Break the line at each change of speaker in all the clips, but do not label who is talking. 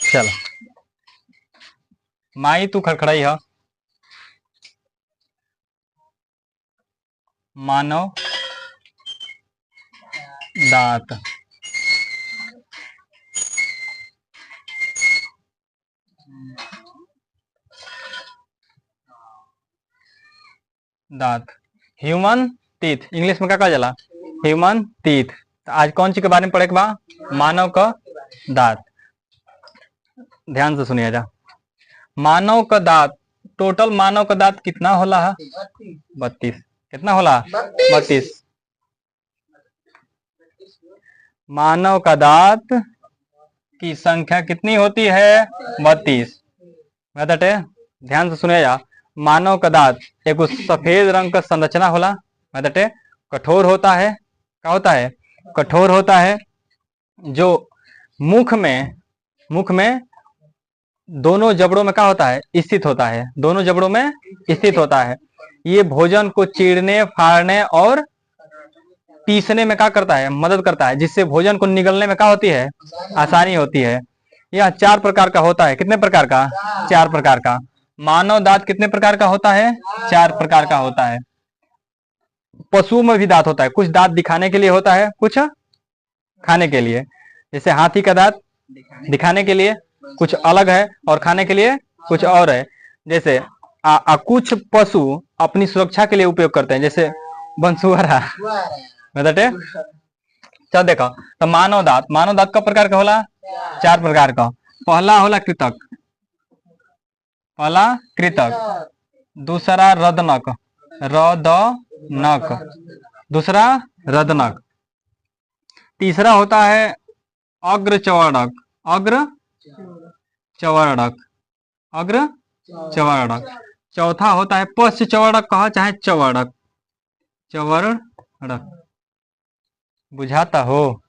चलो माई तू खड़खड़ाई है। मानव दांत। दांत। ह्यूमन टीथ इंग्लिश में क्या कहा जाला? Human teeth. आज कौन सी के बारे में पढ़े के बा? मानव का दांत। ध्यान से सुनिए जा। मानव का दांत, टोटल मानव का दांत कितना होला है? 32। कितना होला? 32। मानव का दांत की संख्या कितनी होती है? 32। बेटे ध्यान से सुनिए जा। मानव का दांत एक सफेद रंग का संरचना होला। बेटे कठोर होता है। क्या होता है? कठोर होता है, जो मुख में दोनों जबड़ों में क्या होता है? स्थित होता है। दोनों जबड़ों में स्थित होता है। ये भोजन को चीरने, फाड़ने और पीसने में क्या करता है? मदद करता है, जिससे भोजन को निगलने में क्या होती है? आसानी होती है। यह 4 प्रकार का होता है। कितने प्रकार का? 4 प्रकार का। मानव दांत कितने प्रकार का होता है? 4 प्रकार का होता है। पशुओं में भी दांत होता है। कुछ दांत दिखाने के लिए होता है, कुछ खाने के लिए। जैसे हाथी का दांत दिखाने के लिए कुछ अलग है और खाने के लिए कुछ और है। जैसे कुछ पशु अपनी सुरक्षा के लिए उपयोग करते हैं, जैसे बंसुआरा। बेटे चल देखो, तो मानव दांत का प्रकार का होला? 4 प्रकार का। पहला होला कृतक। पहला कृतक। दूसरा रदनक। दूसरा रदनक। तीसरा होता है अग्रचवर्णक। अग्रचवर्णक। चौथा होता है पश्चवर्णक, कहा चाहे चवर्णक। बुझाता हो?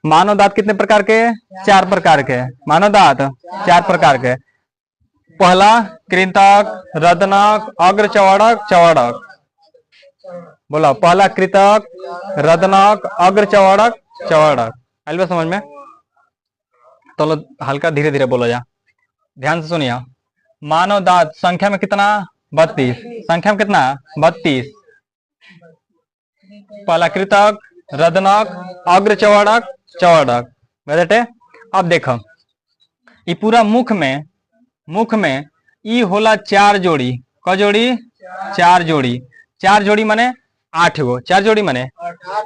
मानव दांत कितने प्रकार के? 4 प्रकार के। मानव दांत 4 प्रकार के। पहला कृतक, रदनक, अग्रचवर्णक, चवर्णक। बोला, पहला कृतक, रदनक, अग्रचवर्णक, चवर्णक। आइल बा समझ में? तो हल्का धीरे धीरे बोला जा। ध्यान से सुनिए। मानव दांत संख्या में कितना? 32। संख्या में कितना? 32। पहला कृतक, रदनक, अग्रचवर्णक, चवर्णक। बेटे अब देखो, ये पूरा मुख में ई होला 4 जोड़ी। क जोड़ी? 4 जोड़ी। 4 जोड़ी माने 8 गो। 4 जोड़ी माने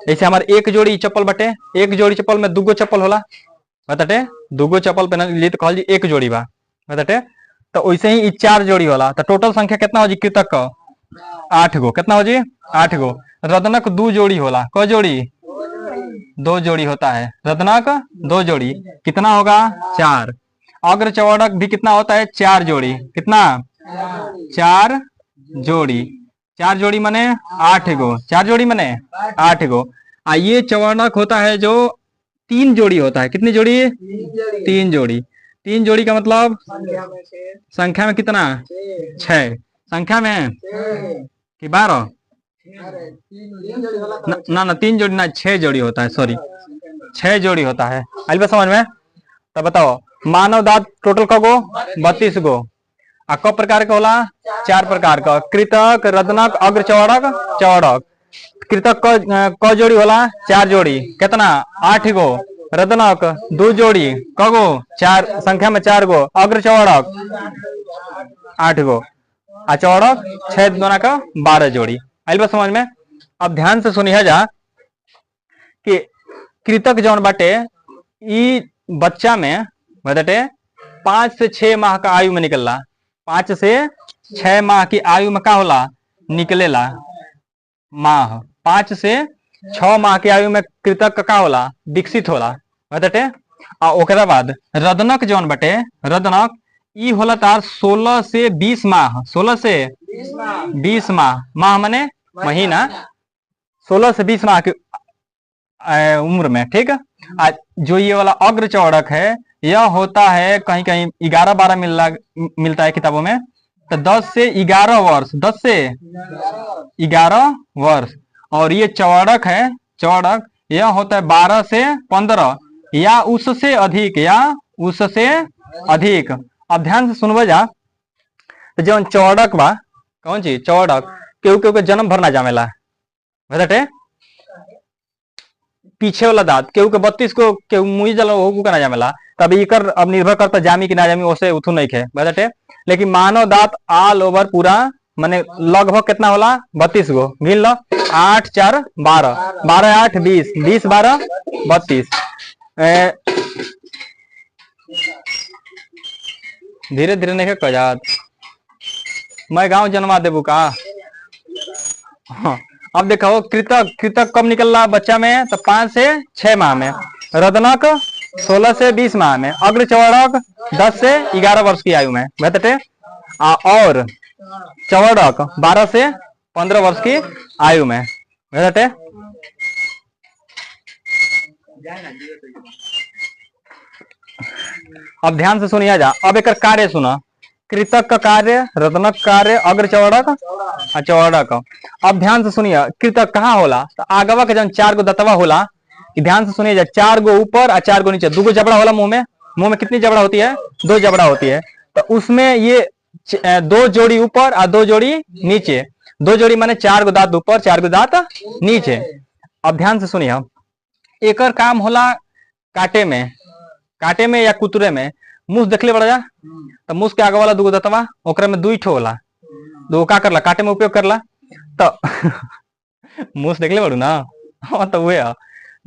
जैसे हमारे एक जोड़ी चप्पल बटे, एक जोड़ी चप्पल में 2 गो चप्पल होला। बटे 2 गो चप्पल पहन ली तो कहल जी एक जोड़ी बा। बटे तो वैसे ही 4 जोड़ी होला। तो टोटल संख्या कितना हो जी? कृतक का 8 गो। कितना हो जी? 8 गो। रदनक 2 जोड़ी होला। क जोड़ी? 2 जोड़ी होता है। रदनक 2 जोड़ी। कितना होगा? 4। अग्रचवर्णक भी कितना होता है? 4 जोड़ी। कितना? 4 जोड़ी। 4 जोड़ी माने 8 गो। 4 जोड़ी माने 8 गो। ये चवर्णक होता है जो 3 जोड़ी होता है। कितनी जोड़ी? 3 जोड़ी। 3 जोड़ी का मतलब संख्या में कितना? 6। संख्या में कि 12? ना 3 जोड़ी ना, 6 जोड़ी होता है। सॉरी, 6 जोड़ी होता है। आइल समझ में? तो बताओ, मानव दांत टोटल क गो? 32 गो। क प्रकार का होला? 4 प्रकार का। कृतक, रदनक, अग्रचवर्णक, चवर्णक। कृतक क जोड़ी होला? 4 जोड़ी। कितना? 8 गो। रदनक 2 जोड़ी। क गो? 4। संख्या में 4 गो। अग्रचवर्णक 8 गो। चवर्णक 6 दोना का 12 जोड़ी। आइल समझ में? अब ध्यान से सुनिए जा कि कृतक जौन बाटे ई बच्चा में बटे 5 से 6 माह का आयु में निकलला। 5 से 6 माह की आयु में का होला? निकलेला माह। 5 से 6 माह की आयु में कृतक का होला? विकसित होला। बटे ओकरा बाद रदनक जौन बटे, रदनक ई होला तार 16 से 20 माह। 16 से 20 माह। माह माने महीना। 16 से 20 माह की उम्र में। ठीक है। जो ये वाला अग्रचवर्णक है, यह होता है कहीं कहीं 11-12 मिलता है किताबों में। तो 10 से 11 वर्ष। 10 से 11 वर्ष। और ये चवर्णक है, चवर्णक यह होता है 12 से 15। या उससे अधिक, या उससे अधिक। अब ध्यान से सुनबो जा, तो जौन चौड़क बा, कौन चीज चौड़क, केहू केहू के जन्म भर ना जामेला बेटे, पीछे वाला दांत केहू के 32 को केहू मुई जला हो का ना जामेला, तब इकर अब निर्भर करता जामी कि ना जामी, ओसे उथु नहीं खे बेटे। लेकिन मानव दांत ऑल ओवर पूरा माने लगभग कितना होला 32 गो, गिन लो, 8 4 12, 12 8 20, 20 12 32। धीरे धीरे नहीं कजात, मैं गांव जन्मा देबू का। हाँ, अब देखो कृतक, कृतक कब निकल रहा बच्चा में, तो 5 से 6 माह में, रदनक 16 से 20 माह में, अग्रचौड़क 10 से 11 वर्ष की आयु में बेटे, और चौड़क 12 से 15 वर्ष की आयु में बेटे। अब ध्यान से सुनिया जा, अब एक कार्य सुना, कृतक का कार्य, रत्नक कार्य, अग्रचौड़क और चौड़क। अब ध्यान से सुनिए, कृतक कहाँ होला, तो आगवा के जन 4 गो दतवा होला, ध्यान से सुनिए जा, 4 गो ऊपर और 4 गो नीचे, 2 गो जबड़ा होला मुंह में, मुंह में कितनी जबड़ा होती है, 2 जबड़ा होती है, तो उसमें ये 2 जोड़ी ऊपर और 2 जोड़ी नीचे, 2 जोड़ी माने 4 गो दांत ऊपर 4 गो दांत नीचे। अब ध्यान से सुनिए, एक काम होला काटे में, काटे में या कुतरे में, मुंह देखले बड़ा जा, तो मुंह के आगे वाला 2 गो दतवा ओकरा में 2 ठो होला, 2 का करला काटे में उपयोग करला, तो मुंह देखले बड़ू ना, हाँ तो वे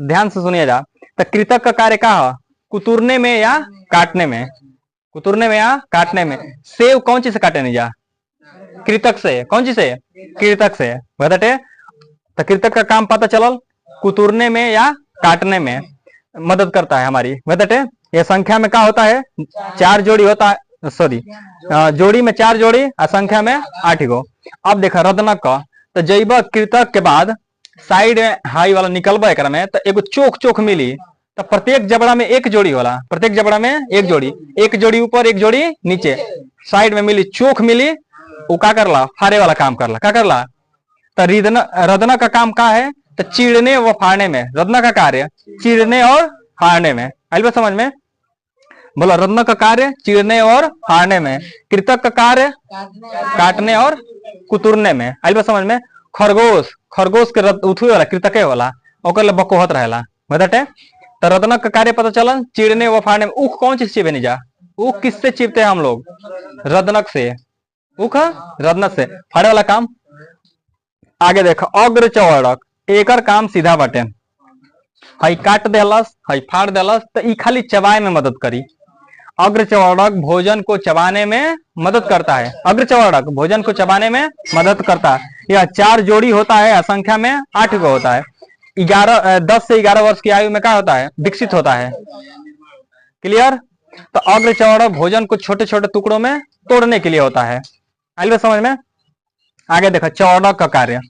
ध्यान से सुनिए जा, तो कृतक का कार्य का है, कुतुरने में या काटने में, कुतुरने में या काटने में। सेव कौन चीज से काटे नहीं जा, कृतक से, कौन चीज से, कृतक से बेटे। तो कृतक का काम पता चलल, कुतुरने में या काटने में मदद करता है हमारी बेटे। ये संख्या में क्या होता है, 4 जोड़ी होता है, सॉरी जोड़ी में 4 जोड़ी और संख्या में 8 गो। अब देखा रदनक का, तो जैब कृतक के बाद साइड में हाई वाला निकलबा एक में, तो एगो चोख चोख मिली, तो प्रत्येक जबड़ा में 1 जोड़ी होला, प्रत्येक जबड़ा में 1 जोड़ी, 1 जोड़ी ऊपर 1 जोड़ी नीचे, साइड में मिली चोख मिली, वो क्या करला, फाड़े वाला काम करला, क्या करला। तो रदना का काम का है, तो चीड़ने व फाड़ने में, रदना का कार्य चीड़ने और फाड़ने में, आइल समझ में, बोला रत्न का कार्य चीरने और फाड़ने में, कृतक का कार्य काटने और कुतुरने में, आइल समझ में। खरगोश, खरगोश के उठुए वाला कृतके वाला, ओकर बकोहत रहेला बेटे। तो रत्न का कार्य पता चलन चीरने व फाड़ने में। उख कौन चीज चिपे नहीं जा, उख किससे चिपते हैं हम लोग, रदनक से, उख रदनक से, फाड़े वाला काम। आगे देखो अग्र चौड़क, एकर काम सीधा बटे, हई काट देलस हई फाड़ देलस, तो ई खाली चबाए में मदद करी। अग्रचौड़क भोजन को चबाने में मदद करता है, अग्रचौड़क भोजन को चबाने में मदद करता है। यह 4 जोड़ी होता है, संख्या में 8 गो होता है। 10 से 11 वर्ष की आयु में क्या होता है, विकसित होता है। क्लियर। तो अग्रचौड़क भोजन को छोटे छोटे टुकड़ों में तोड़ने के लिए होता है, आइए समझ में। आगे देखो चौड़क का कार्य,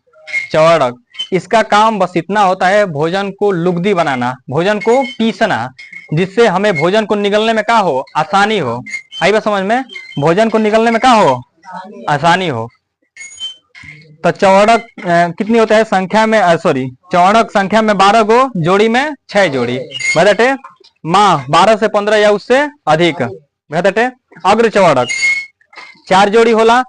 चौड़क इसका काम बस इतना होता है, भोजन को लुगदी बनाना, भोजन को पीसना, जिससे हमें भोजन को निगलने में क्या हो, आसानी हो। आई बात समझ में, भोजन को निगलने में क्या हो, आसानी हो। तो चौड़क कितनी होता है संख्या में, सॉरी चौड़क संख्या में 12 गो, जोड़ी में 6 जोड़ी बेटे। माँ 12 से 15 या उससे अधिक बेटे। अग्र चौड़क 4 जोड़ी होला,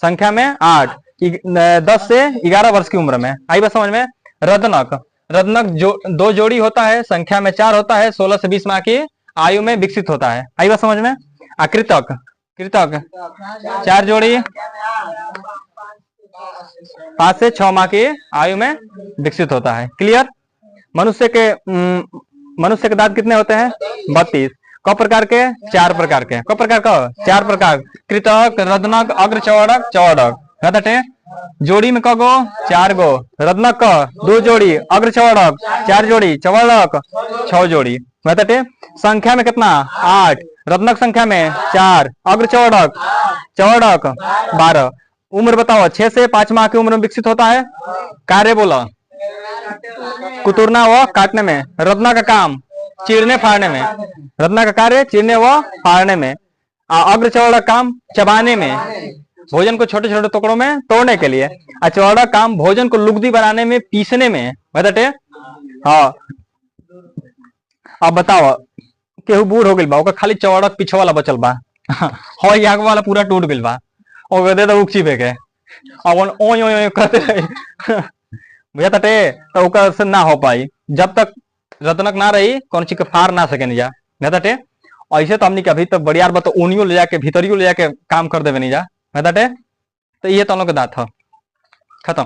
संख्या में 8, 10 से 11 वर्ष की उम्र में, आई बात समझ में। रदनक, रदनक 2 जोड़ी होता है, संख्या में 4 होता है, 16 से 20 माह की आयु में विकसित होता है, आई बात समझ में। कृतक, कृतक 4 जोड़ी, 5 से 6 माह की आयु में विकसित होता है। क्लियर। मनुष्य के दांत कितने होते हैं, 32। क प्रकार के, 4 प्रकार के, क प्रकार का 4 प्रकार, कृतक, रदनक, अग्रचौड़क, चौड़क बेटे। जोड़ी में कगो, 4 गो, रदनक 2 जोड़ी, अग्रचौड़क 4 जोड़ी, चौड़क 6 जोड़ी बेटे। संख्या में कितना, 8, रदनक संख्या में 4, अग्रचौड़क चौड़क 12। उम्र बताओ, 6 से 5 माह की उम्र में विकसित होता है। कार्य बोला, कुतुरना व काटने में, रदना का काम चीरने फाड़ने में, रदना का कार्य चीरने व फाड़ने में, अग्रचौड़क काम चबाने में, भोजन को छोटे छोटे टुकड़ों में तोड़ने के लिए, चौड़क काम भोजन को लुगदी बनाने में, पीसने में बेटे। हाँ, अब बताओ, केहू बूढ़ हो गइल बा, ओकर खाली चौड़क पीछे वाला बचल बा हो आगे वाला पूरा टूट गइल बा, और दे तो उकची पे के अब ओय ओय ओय करते रही भैया तटे, तो ओकर से ना हो पाई। जब तक रत्नक ना रही कौन चीज के फाड़ ना सके नहीं जा भैया तटे। ऐसे तो हमनी के अभी तक बड़ियार बा तो ओनियो ले जाके भीतरियो ले जाके काम कर देवे नहीं जा भैया तटे। तो ये तो हम लोग के दात ह खत्म।